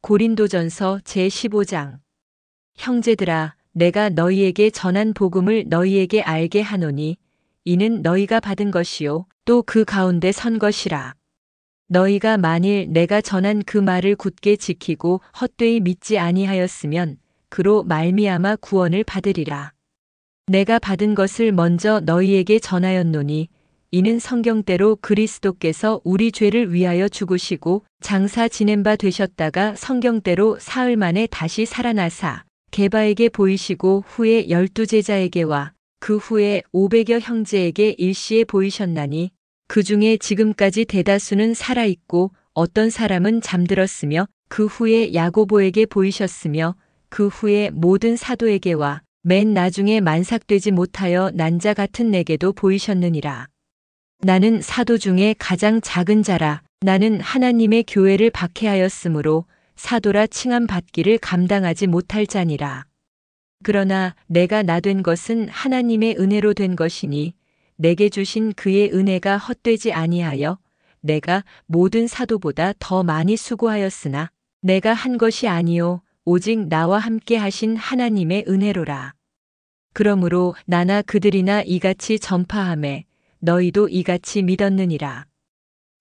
고린도전서 제15장. 형제들아, 내가 너희에게 전한 복음을 너희에게 알게 하노니 이는 너희가 받은 것이요 또 그 가운데 선 것이라. 너희가 만일 내가 전한 그 말을 굳게 지키고 헛되이 믿지 아니하였으면 그로 말미암아 구원을 받으리라. 내가 받은 것을 먼저 너희에게 전하였노니 이는 성경대로 그리스도께서 우리 죄를 위하여 죽으시고 장사 지낸 바 되셨다가 성경대로 사흘 만에 다시 살아나사 게바에게 보이시고 후에 12 제자에게와 그 후에 500여 형제에게 일시에 보이셨나니 그 중에 지금까지 대다수는 살아있고 어떤 사람은 잠들었으며 그 후에 야고보에게 보이셨으며 그 후에 모든 사도에게와 맨 나중에 만삭되지 못하여 난 자 같은 내게도 보이셨느니라. 나는 사도 중에 가장 작은 자라. 나는 하나님의 교회를 박해하였으므로 사도라 칭함 받기를 감당하지 못할 자니라. 그러나 내가 나 된 것은 하나님의 은혜로 된 것이니 내게 주신 그의 은혜가 헛되지 아니하여 내가 모든 사도보다 더 많이 수고하였으나 내가 한 것이 아니요 오직 나와 함께 하신 하나님의 은혜로라. 그러므로 나나 그들이나 이같이 전파하매 너희도 이같이 믿었느니라.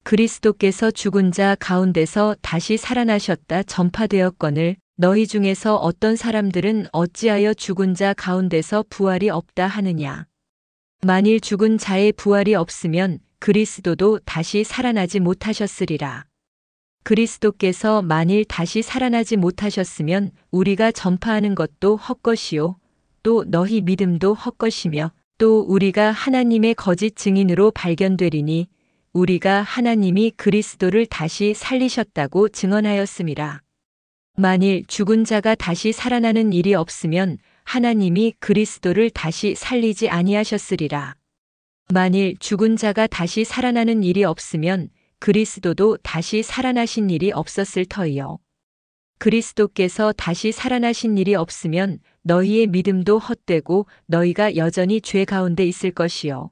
그리스도께서 죽은 자 가운데서 다시 살아나셨다 전파되었거늘 너희 중에서 어떤 사람들은 어찌하여 죽은 자 가운데서 부활이 없다 하느냐. 만일 죽은 자의 부활이 없으면 그리스도도 다시 살아나지 못하셨으리라. 그리스도께서 만일 다시 살아나지 못하셨으면 우리가 전파하는 것도 헛것이요 또 너희 믿음도 헛것이며 또 우리가 하나님의 거짓 증인으로 발견되리니 우리가 하나님이 그리스도를 다시 살리셨다고 증언하였음이라. 만일 죽은 자가 다시 살아나는 일이 없으면 하나님이 그리스도를 다시 살리지 아니하셨으리라. 만일 죽은 자가 다시 살아나는 일이 없으면 그리스도도 다시 살아나신 일이 없었을 터이요. 그리스도께서 다시 살아나신 일이 없으면 너희의 믿음도 헛되고 너희가 여전히 죄 가운데 있을 것이요.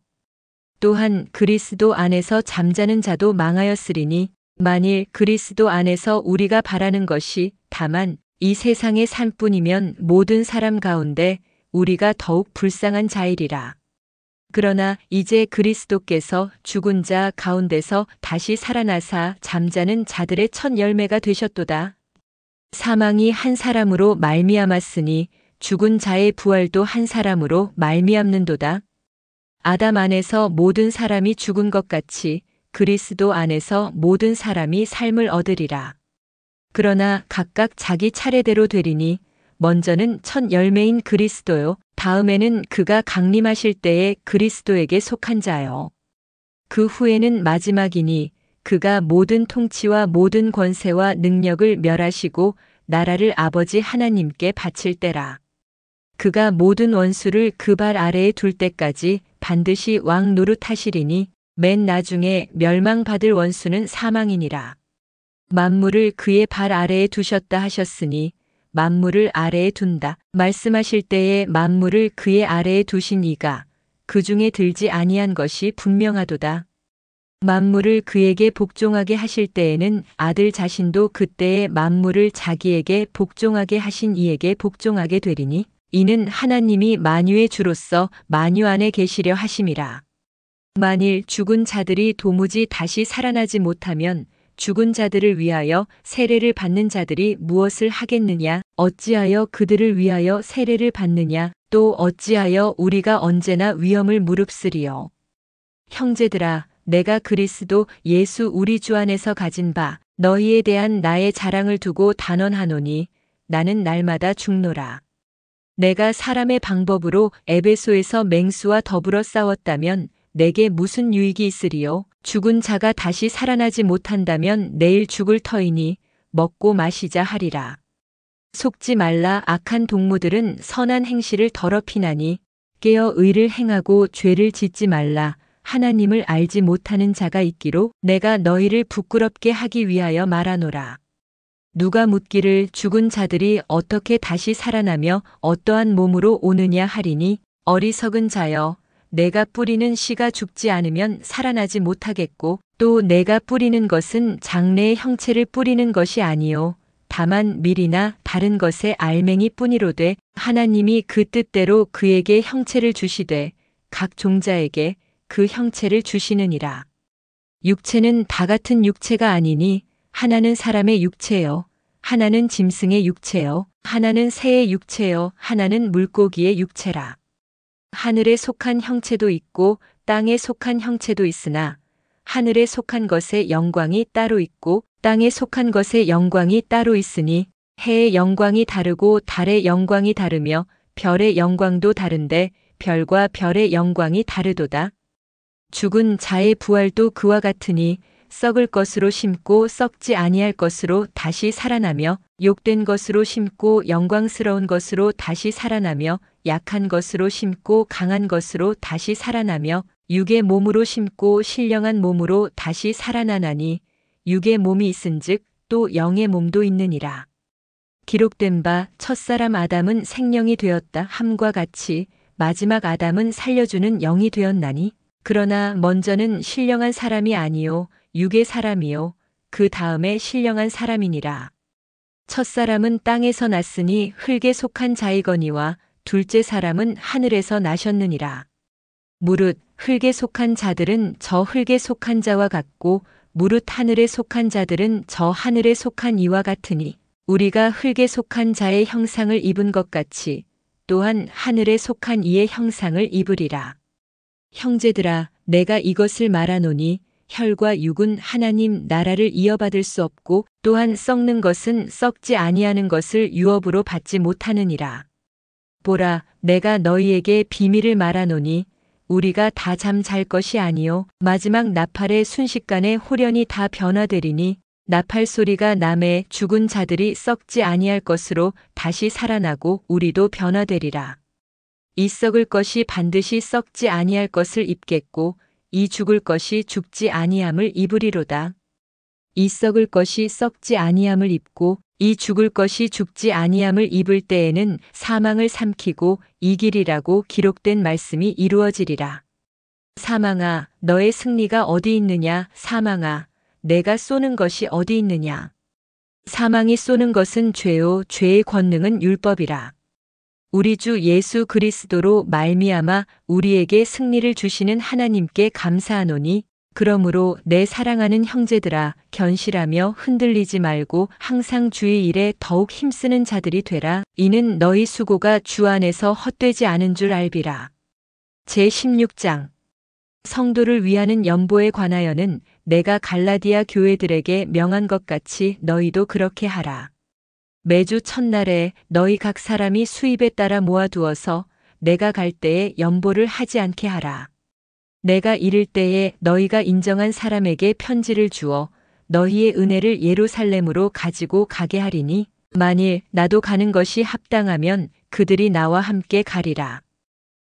또한 그리스도 안에서 잠자는 자도 망하였으리니 만일 그리스도 안에서 우리가 바라는 것이 다만 이 세상의 삶뿐이면 모든 사람 가운데 우리가 더욱 불쌍한 자이리라. 그러나 이제 그리스도께서 죽은 자 가운데서 다시 살아나사 잠자는 자들의 첫 열매가 되셨도다. 사망이 한 사람으로 말미암았으니 죽은 자의 부활도 한 사람으로 말미암는도다. 아담 안에서 모든 사람이 죽은 것 같이 그리스도 안에서 모든 사람이 삶을 얻으리라. 그러나 각각 자기 차례대로 되리니 먼저는 첫 열매인 그리스도요 다음에는 그가 강림하실 때에 그리스도에게 속한 자요. 그 후에는 마지막이니 그가 모든 통치와 모든 권세와 능력을 멸하시고 나라를 아버지 하나님께 바칠 때라. 그가 모든 원수를 그 발 아래에 둘 때까지 반드시 왕 노릇하시리니 맨 나중에 멸망받을 원수는 사망이니라. 만물을 그의 발 아래에 두셨다 하셨으니 만물을 아래에 둔다 말씀하실 때에 만물을 그의 아래에 두신 이가 그 중에 들지 아니한 것이 분명하도다. 만물을 그에게 복종하게 하실 때에는 아들 자신도 그때에 만물을 자기에게 복종하게 하신 이에게 복종하게 되리니 이는 하나님이 만유의 주로서 만유 안에 계시려 하심이라. 만일 죽은 자들이 도무지 다시 살아나지 못하면 죽은 자들을 위하여 세례를 받는 자들이 무엇을 하겠느냐? 어찌하여 그들을 위하여 세례를 받느냐? 또 어찌하여 우리가 언제나 위험을 무릅쓰리요? 형제들아, 내가 그리스도 예수 우리 주 안에서 가진 바 너희에 대한 나의 자랑을 두고 단언하노니 나는 날마다 죽노라. 내가 사람의 방법으로 에베소에서 맹수와 더불어 싸웠다면 내게 무슨 유익이 있으리요? 죽은 자가 다시 살아나지 못한다면 내일 죽을 터이니 먹고 마시자 하리라. 속지 말라. 악한 동무들은 선한 행실을 더럽히나니 깨어 의를 행하고 죄를 짓지 말라. 하나님을 알지 못하는 자가 있기로 내가 너희를 부끄럽게 하기 위하여 말하노라. 누가 묻기를 죽은 자들이 어떻게 다시 살아나며 어떠한 몸으로 오느냐 하리니 어리석은 자여 내가 뿌리는 씨가 죽지 않으면 살아나지 못하겠고 또 내가 뿌리는 것은 장래의 형체를 뿌리는 것이 아니요 다만 밀이나 다른 것의 알맹이 뿐이로되 하나님이 그 뜻대로 그에게 형체를 주시되 각 종자에게 그 형체를 주시느니라. 육체는 다 같은 육체가 아니니 하나는 사람의 육체요, 하나는 짐승의 육체요, 하나는 새의 육체요, 하나는 물고기의 육체라. 하늘에 속한 형체도 있고 땅에 속한 형체도 있으나 하늘에 속한 것의 영광이 따로 있고 땅에 속한 것의 영광이 따로 있으니 해의 영광이 다르고 달의 영광이 다르며 별의 영광도 다른데 별과 별의 영광이 다르도다. 죽은 자의 부활도 그와 같으니 썩을 것으로 심고 썩지 아니할 것으로 다시 살아나며 욕된 것으로 심고 영광스러운 것으로 다시 살아나며 약한 것으로 심고 강한 것으로 다시 살아나며 육의 몸으로 심고 신령한 몸으로 다시 살아나나니 육의 몸이 있은즉 또 영의 몸도 있느니라. 기록된 바 첫사람 아담은 생명이 되었다 함과 같이 마지막 아담은 살려주는 영이 되었나니 그러나 먼저는 신령한 사람이 아니요 육의 사람이요 그 다음에 신령한 사람이니라. 첫사람은 땅에서 났으니 흙에 속한 자이거니와 둘째 사람은 하늘에서 나셨느니라. 무릇 흙에 속한 자들은 저 흙에 속한 자와 같고 무릇 하늘에 속한 자들은 저 하늘에 속한 이와 같으니 우리가 흙에 속한 자의 형상을 입은 것 같이 또한 하늘에 속한 이의 형상을 입으리라. 형제들아, 내가 이것을 말하노니 혈과 육은 하나님 나라를 이어받을 수 없고 또한 썩는 것은 썩지 아니하는 것을 유업으로 받지 못하느니라. 보라, 내가 너희에게 비밀을 말하노니 우리가 다 잠 잘 것이 아니요 마지막 나팔의 순식간에 홀연히 다 변화되리니 나팔 소리가 남에 죽은 자들이 썩지 아니할 것으로 다시 살아나고 우리도 변화되리라. 이 썩을 것이 반드시 썩지 아니할 것을 입겠고 이 죽을 것이 죽지 아니함을 입으리로다. 이 썩을 것이 썩지 아니함을 입고 이 죽을 것이 죽지 아니함을 입을 때에는 사망을 삼키고 이기리라고 기록된 말씀이 이루어지리라. 사망아, 너의 승리가 어디 있느냐? 사망아, 내가 쏘는 것이 어디 있느냐? 사망이 쏘는 것은 죄요, 죄의 권능은 율법이라. 우리 주 예수 그리스도로 말미암아 우리에게 승리를 주시는 하나님께 감사하노니 그러므로 내 사랑하는 형제들아 견실하며 흔들리지 말고 항상 주의 일에 더욱 힘쓰는 자들이 되라. 이는 너희 수고가 주 안에서 헛되지 않은 줄 알비라. 제16장 성도를 위하는 연보에 관하여는 내가 갈라디아 교회들에게 명한 것 같이 너희도 그렇게 하라. 매주 첫날에 너희 각 사람이 수입에 따라 모아두어서 내가 갈 때에 연보를 하지 않게 하라. 내가 이를 때에 너희가 인정한 사람에게 편지를 주어 너희의 은혜를 예루살렘으로 가지고 가게 하리니 만일 나도 가는 것이 합당하면 그들이 나와 함께 가리라.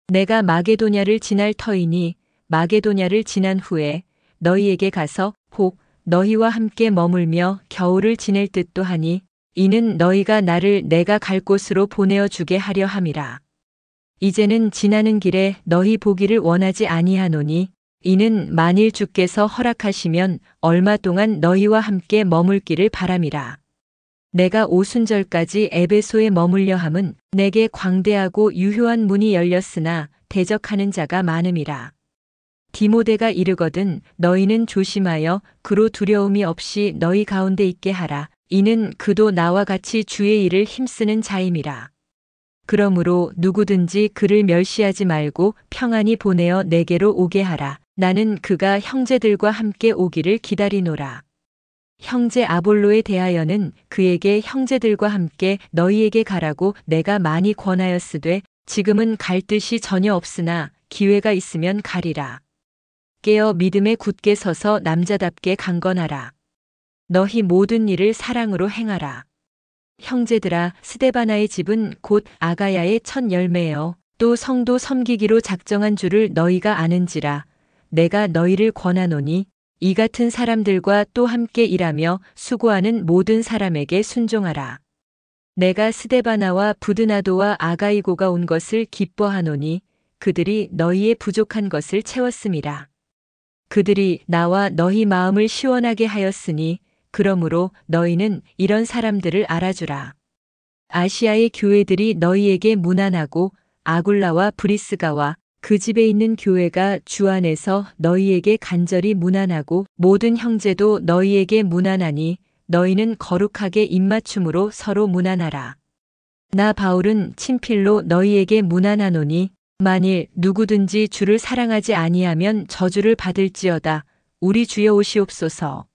내가 마게도냐를 지날 터이니 마게도냐를 지난 후에 너희에게 가서 혹 너희와 함께 머물며 겨울을 지낼 듯도 하니 이는 너희가 나를 내가 갈 곳으로 보내어 주게 하려 함이라. 이제는 지나는 길에 너희 보기를 원하지 아니하노니 이는 만일 주께서 허락하시면 얼마 동안 너희와 함께 머물기를 바람이라. 내가 오순절까지 에베소에 머물려 함은 내게 광대하고 유효한 문이 열렸으나 대적하는 자가 많음이라. 디모데가 이르거든 너희는 조심하여 그로 두려움이 없이 너희 가운데 있게 하라. 이는 그도 나와 같이 주의 일을 힘쓰는 자임이라. 그러므로 누구든지 그를 멸시하지 말고 평안히 보내어 내게로 오게 하라. 나는 그가 형제들과 함께 오기를 기다리노라. 형제 아볼로에 대하여는 그에게 형제들과 함께 너희에게 가라고 내가 많이 권하였으되 지금은 갈 뜻이 전혀 없으나 기회가 있으면 가리라. 깨어 믿음에 굳게 서서 남자답게 강건하라. 너희 모든 일을 사랑으로 행하라. 형제들아, 스데바나의 집은 곧 아가야의 첫 열매여 또 성도 섬기기로 작정한 줄을 너희가 아는지라. 내가 너희를 권하노니 이 같은 사람들과 또 함께 일하며 수고하는 모든 사람에게 순종하라. 내가 스데바나와 부드나도와 아가이고가 온 것을 기뻐하노니 그들이 너희의 부족한 것을 채웠음이라. 그들이 나와 너희 마음을 시원하게 하였으니 그러므로 너희는 이런 사람들을 알아주라. 아시아의 교회들이 너희에게 문안하고 아굴라와 브리스가와 그 집에 있는 교회가 주 안에서 너희에게 간절히 문안하고 모든 형제도 너희에게 문안하니 너희는 거룩하게 입맞춤으로 서로 문안하라. 나 바울은 친필로 너희에게 문안하노니 만일 누구든지 주를 사랑하지 아니하면 저주를 받을지어다. 우리 주여 오시옵소서.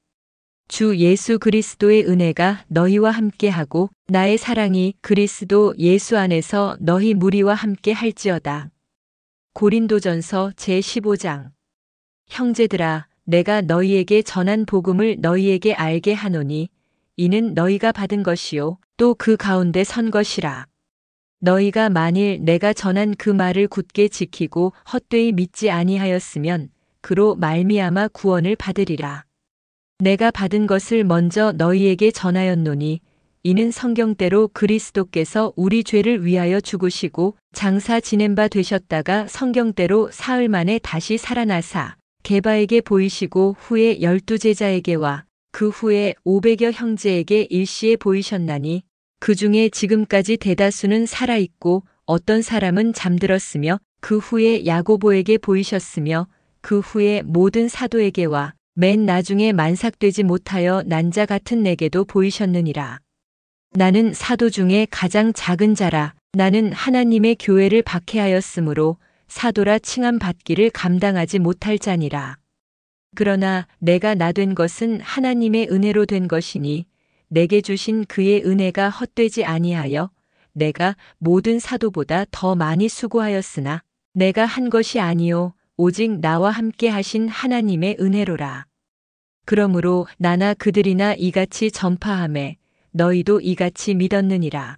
주 예수 그리스도의 은혜가 너희와 함께하고 나의 사랑이 그리스도 예수 안에서 너희 무리와 함께 할지어다. 고린도전서 제15장. 형제들아, 내가 너희에게 전한 복음을 너희에게 알게 하노니 이는 너희가 받은 것이요 또 그 가운데 선 것이라. 너희가 만일 내가 전한 그 말을 굳게 지키고 헛되이 믿지 아니하였으면 그로 말미암아 구원을 받으리라. 내가 받은 것을 먼저 너희에게 전하였노니 이는 성경대로 그리스도께서 우리 죄를 위하여 죽으시고 장사 지낸 바 되셨다가 성경대로 사흘 만에 다시 살아나사 게바에게 보이시고 후에 12 제자에게와 그 후에 500여 형제에게 일시에 보이셨나니 그 중에 지금까지 대다수는 살아있고 어떤 사람은 잠들었으며 그 후에 야고보에게 보이셨으며 그 후에 모든 사도에게와 맨 나중에 만삭되지 못하여 난 자 같은 내게도 보이셨느니라. 나는 사도 중에 가장 작은 자라. 나는 하나님의 교회를 박해하였으므로 사도라 칭함 받기를 감당하지 못할 자니라. 그러나 내가 나 된 것은 하나님의 은혜로 된 것이니 내게 주신 그의 은혜가 헛되지 아니하여 내가 모든 사도보다 더 많이 수고하였으나 내가 한 것이 아니요 오직 나와 함께 하신 하나님의 은혜로라. 그러므로 나나 그들이나 이같이 전파하매 너희도 이같이 믿었느니라.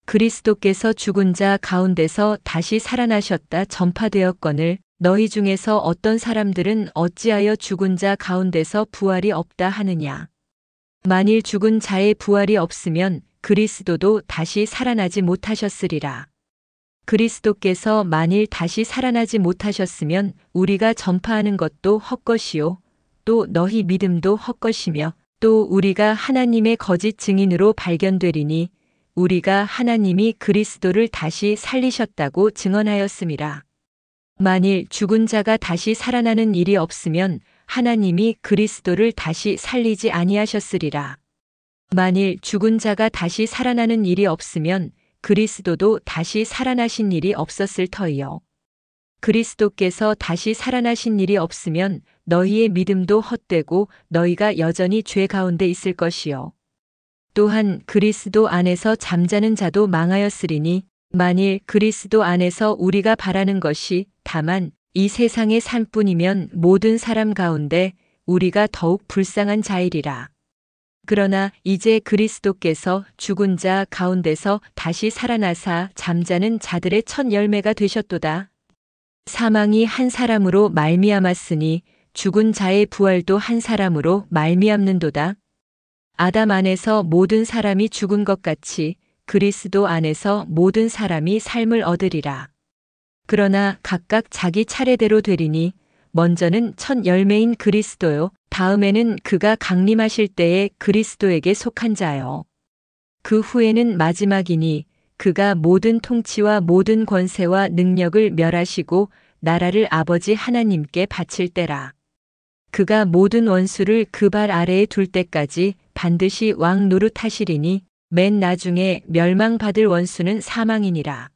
그리스도께서 죽은 자 가운데서 다시 살아나셨다 전파되었거늘 너희 중에서 어떤 사람들은 어찌하여 죽은 자 가운데서 부활이 없다 하느냐. 만일 죽은 자의 부활이 없으면 그리스도도 다시 살아나지 못하셨으리라. 그리스도께서 만일 다시 살아나지 못하셨으면 우리가 전파하는 것도 헛것이요 또 너희 믿음도 헛것이며 또 우리가 하나님의 거짓 증인으로 발견되리니 우리가 하나님이 그리스도를 다시 살리셨다고 증언하였음이라. 만일 죽은 자가 다시 살아나는 일이 없으면 하나님이 그리스도를 다시 살리지 아니하셨으리라. 만일 죽은 자가 다시 살아나는 일이 없으면 그리스도도 다시 살아나신 일이 없었을 터이요. 그리스도께서 다시 살아나신 일이 없으면 너희의 믿음도 헛되고 너희가 여전히 죄 가운데 있을 것이요. 또한 그리스도 안에서 잠자는 자도 망하였으리니 만일 그리스도 안에서 우리가 바라는 것이 다만 이 세상의 삶뿐이면 모든 사람 가운데 우리가 더욱 불쌍한 자이리라. 그러나 이제 그리스도께서 죽은 자 가운데서 다시 살아나사 잠자는 자들의 첫 열매가 되셨도다. 사망이 한 사람으로 말미암았으니 죽은 자의 부활도 한 사람으로 말미암는도다. 아담 안에서 모든 사람이 죽은 것 같이 그리스도 안에서 모든 사람이 삶을 얻으리라. 그러나 각각 자기 차례대로 되리니 먼저는 첫 열매인 그리스도요 다음에는 그가 강림하실 때에 그리스도에게 속한 자요. 그 후에는 마지막이니 그가 모든 통치와 모든 권세와 능력을 멸하시고 나라를 아버지 하나님께 바칠 때라. 그가 모든 원수를 그 발 아래에 둘 때까지 반드시 왕 노릇하시리니 맨 나중에 멸망받을 원수는 사망이니라.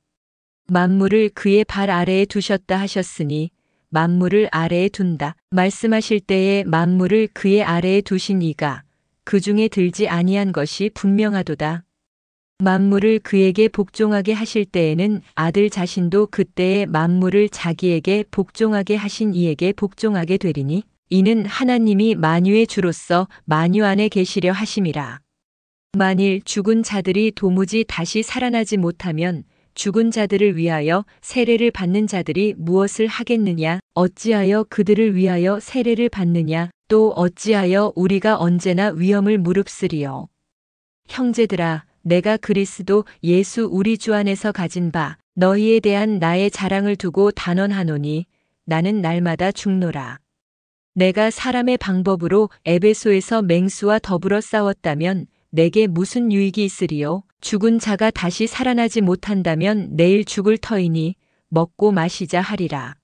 만물을 그의 발 아래에 두셨다 하셨으니 만물을 아래에 둔다 말씀하실 때에 만물을 그의 아래에 두신 이가 그 중에 들지 아니한 것이 분명하도다. 만물을 그에게 복종하게 하실 때에는 아들 자신도 그때에 만물을 자기에게 복종하게 하신 이에게 복종하게 되리니 이는 하나님이 만유의 주로서 만유 안에 계시려 하심이라. 만일 죽은 자들이 도무지 다시 살아나지 못하면 죽은 자들을 위하여 세례를 받는 자들이 무엇을 하겠느냐? 어찌하여 그들을 위하여 세례를 받느냐? 또 어찌하여 우리가 언제나 위험을 무릅쓰리요? 형제들아, 내가 그리스도 예수 우리 주 안에서 가진 바 너희에 대한 나의 자랑을 두고 단언하노니 나는 날마다 죽노라. 내가 사람의 방법으로 에베소에서 맹수와 더불어 싸웠다면 내게 무슨 유익이 있으리요? 죽은 자가 다시 살아나지 못한다면 내일 죽을 터이니 먹고 마시자 하리라.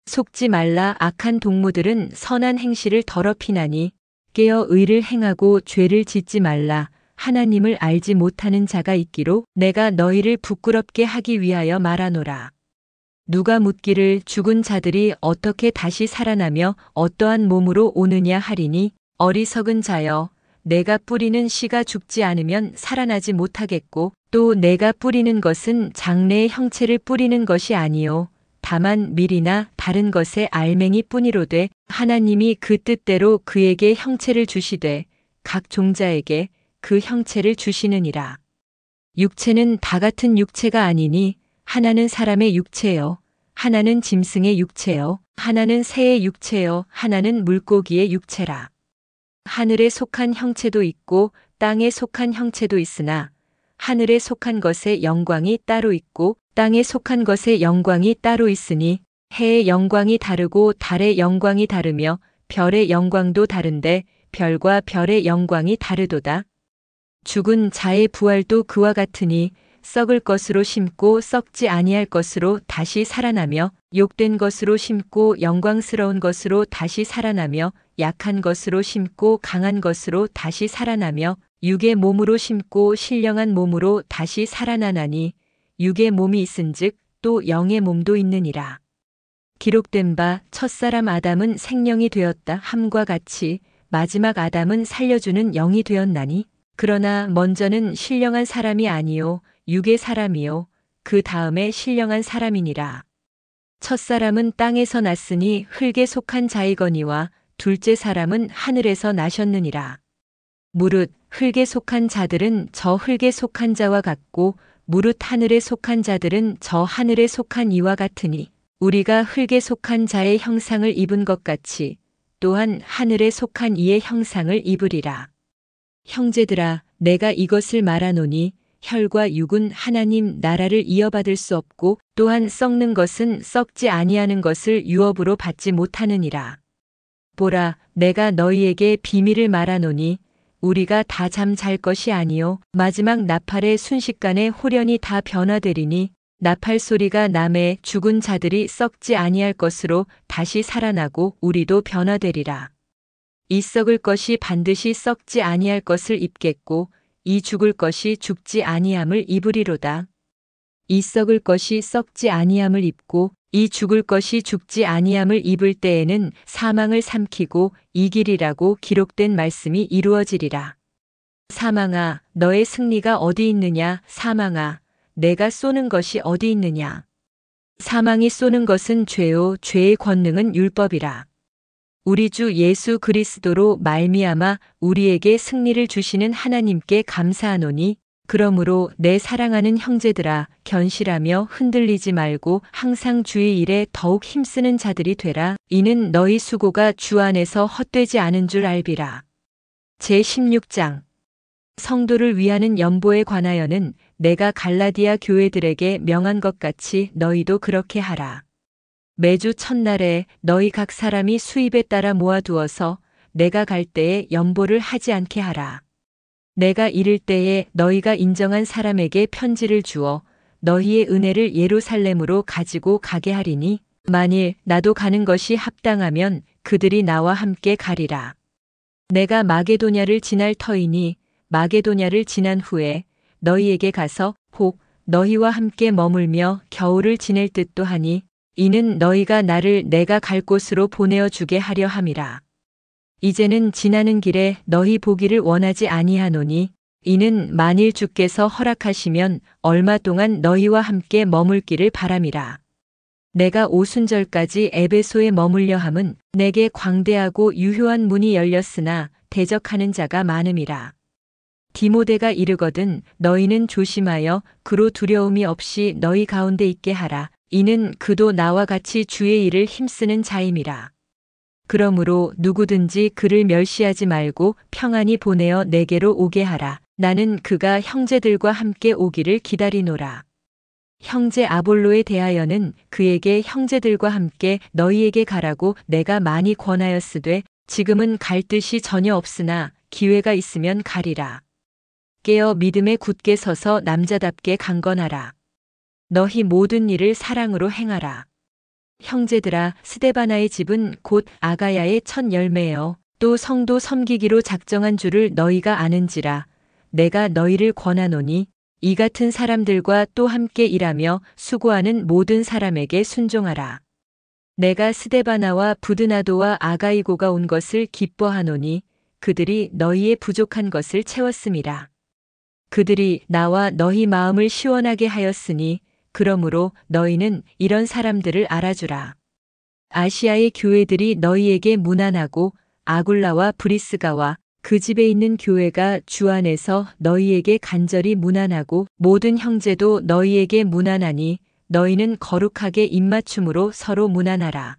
속지 말라. 악한 동무들은 선한 행실을 더럽히나니 깨어 의를 행하고 죄를 짓지 말라. 하나님을 알지 못하는 자가 있기로 내가 너희를 부끄럽게 하기 위하여 말하노라. 누가 묻기를 죽은 자들이 어떻게 다시 살아나며 어떠한 몸으로 오느냐 하리니 어리석은 자여, 내가 뿌리는 씨가 죽지 않으면 살아나지 못하겠고 또 내가 뿌리는 것은 장래의 형체를 뿌리는 것이 아니요 다만 밀이나 다른 것의 알맹이 뿐이로되 하나님이 그 뜻대로 그에게 형체를 주시되 각 종자에게 그 형체를 주시느니라. 육체는 다 같은 육체가 아니니 하나는 사람의 육체요, 하나는 짐승의 육체요, 하나는 새의 육체요, 하나는 물고기의 육체라. 하늘에 속한 형체도 있고 땅에 속한 형체도 있으나 하늘에 속한 것의 영광이 따로 있고 땅에 속한 것의 영광이 따로 있으니 해의 영광이 다르고 달의 영광이 다르며 별의 영광도 다른데 별과 별의 영광이 다르도다. 죽은 자의 부활도 그와 같으니 썩을 것으로 심고 썩지 아니할 것으로 다시 살아나며 욕된 것으로 심고 영광스러운 것으로 다시 살아나며 약한 것으로 심고 강한 것으로 다시 살아나며 육의 몸으로 심고 신령한 몸으로 다시 살아나나니 육의 몸이 있은즉 또 영의 몸도 있느니라. 기록된 바 첫사람 아담은 생령이 되었다 함과 같이 마지막 아담은 살려주는 영이 되었나니 그러나 먼저는 신령한 사람이 아니요 육의 사람이요 그 다음에 신령한 사람이니라. 첫사람은 땅에서 났으니 흙에 속한 자이거니와 둘째 사람은 하늘에서 나셨느니라. 무릇 흙에 속한 자들은 저 흙에 속한 자와 같고 무릇 하늘에 속한 자들은 저 하늘에 속한 이와 같으니 우리가 흙에 속한 자의 형상을 입은 것 같이 또한 하늘에 속한 이의 형상을 입으리라. 형제들아, 내가 이것을 말하노니 혈과 육은 하나님 나라를 이어받을 수 없고 또한 썩는 것은 썩지 아니하는 것을 유업으로 받지 못하느니라. 보라, 내가 너희에게 비밀을 말하노니 우리가 다 잠 잘 것이 아니요 마지막 나팔의 순식간에 홀연히 다 변화되리니 나팔 소리가 남에 죽은 자들이 썩지 아니할 것으로 다시 살아나고 우리도 변화되리라. 이 썩을 것이 반드시 썩지 아니할 것을 입겠고 이 죽을 것이 죽지 아니함을 입으리로다. 이 썩을 것이 썩지 아니함을 입고 이 죽을 것이 죽지 아니함을 입을 때에는 사망을 삼키고 이기리라고 기록된 말씀이 이루어지리라. 사망아, 너의 승리가 어디 있느냐? 사망아, 내가 쏘는 것이 어디 있느냐? 사망이 쏘는 것은 죄요, 죄의 권능은 율법이라. 우리 주 예수 그리스도로 말미암아 우리에게 승리를 주시는 하나님께 감사하노니 그러므로 내 사랑하는 형제들아, 견실하며 흔들리지 말고 항상 주의 일에 더욱 힘쓰는 자들이 되라. 이는 너희 수고가 주 안에서 헛되지 않은 줄 알비라. 제16장 성도를 위하는 연보에 관하여는 내가 갈라디아 교회들에게 명한 것 같이 너희도 그렇게 하라. 매주 첫날에 너희 각 사람이 수입에 따라 모아두어서 내가 갈 때에 연보를 하지 않게 하라. 내가 이를 때에 너희가 인정한 사람에게 편지를 주어 너희의 은혜를 예루살렘으로 가지고 가게 하리니 만일 나도 가는 것이 합당하면 그들이 나와 함께 가리라. 내가 마게도냐를 지날 터이니 마게도냐를 지난 후에 너희에게 가서 혹 너희와 함께 머물며 겨울을 지낼 듯도 하니 이는 너희가 나를 내가 갈 곳으로 보내어 주게 하려 함이라. 이제는 지나는 길에 너희 보기를 원하지 아니하노니 이는 만일 주께서 허락하시면 얼마 동안 너희와 함께 머물기를 바람이라. 내가 오순절까지 에베소에 머물려 함은 내게 광대하고 유효한 문이 열렸으나 대적하는 자가 많음이라. 디모데가 이르거든 너희는 조심하여 그로 두려움이 없이 너희 가운데 있게 하라. 이는 그도 나와 같이 주의 일을 힘쓰는 자임이라. 그러므로 누구든지 그를 멸시하지 말고 평안히 보내어 내게로 오게 하라. 나는 그가 형제들과 함께 오기를 기다리노라. 형제 아볼로에 대하여는 그에게 형제들과 함께 너희에게 가라고 내가 많이 권하였으되 지금은 갈 뜻이 전혀 없으나 기회가 있으면 가리라. 깨어 믿음에 굳게 서서 남자답게 강건하라. 너희 모든 일을 사랑으로 행하라. 형제들아, 스데바나의 집은 곧 아가야의 첫 열매여 또 성도 섬기기로 작정한 줄을 너희가 아는지라. 내가 너희를 권하노니 이 같은 사람들과 또 함께 일하며 수고하는 모든 사람에게 순종하라. 내가 스데바나와 부드나도와 아가이고가 온 것을 기뻐하노니 그들이 너희의 부족한 것을 채웠음이라. 그들이 나와 너희 마음을 시원하게 하였으니 그러므로 너희는 이런 사람들을 알아주라. 아시아의 교회들이 너희에게 문안하고 아굴라와 브리스가와 그 집에 있는 교회가 주 안에서 너희에게 간절히 문안하고 모든 형제도 너희에게 문안하니 너희는 거룩하게 입맞춤으로 서로 문안하라.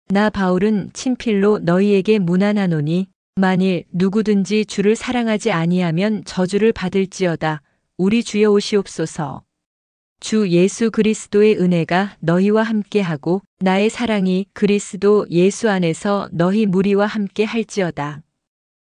나 바울은 친필로 너희에게 문안하노니 만일 누구든지 주를 사랑하지 아니하면 저주를 받을지어다. 우리 주여 오시옵소서. 주 예수 그리스도의 은혜가 너희와 함께하고 나의 사랑이 그리스도 예수 안에서 너희 무리와 함께 할지어다.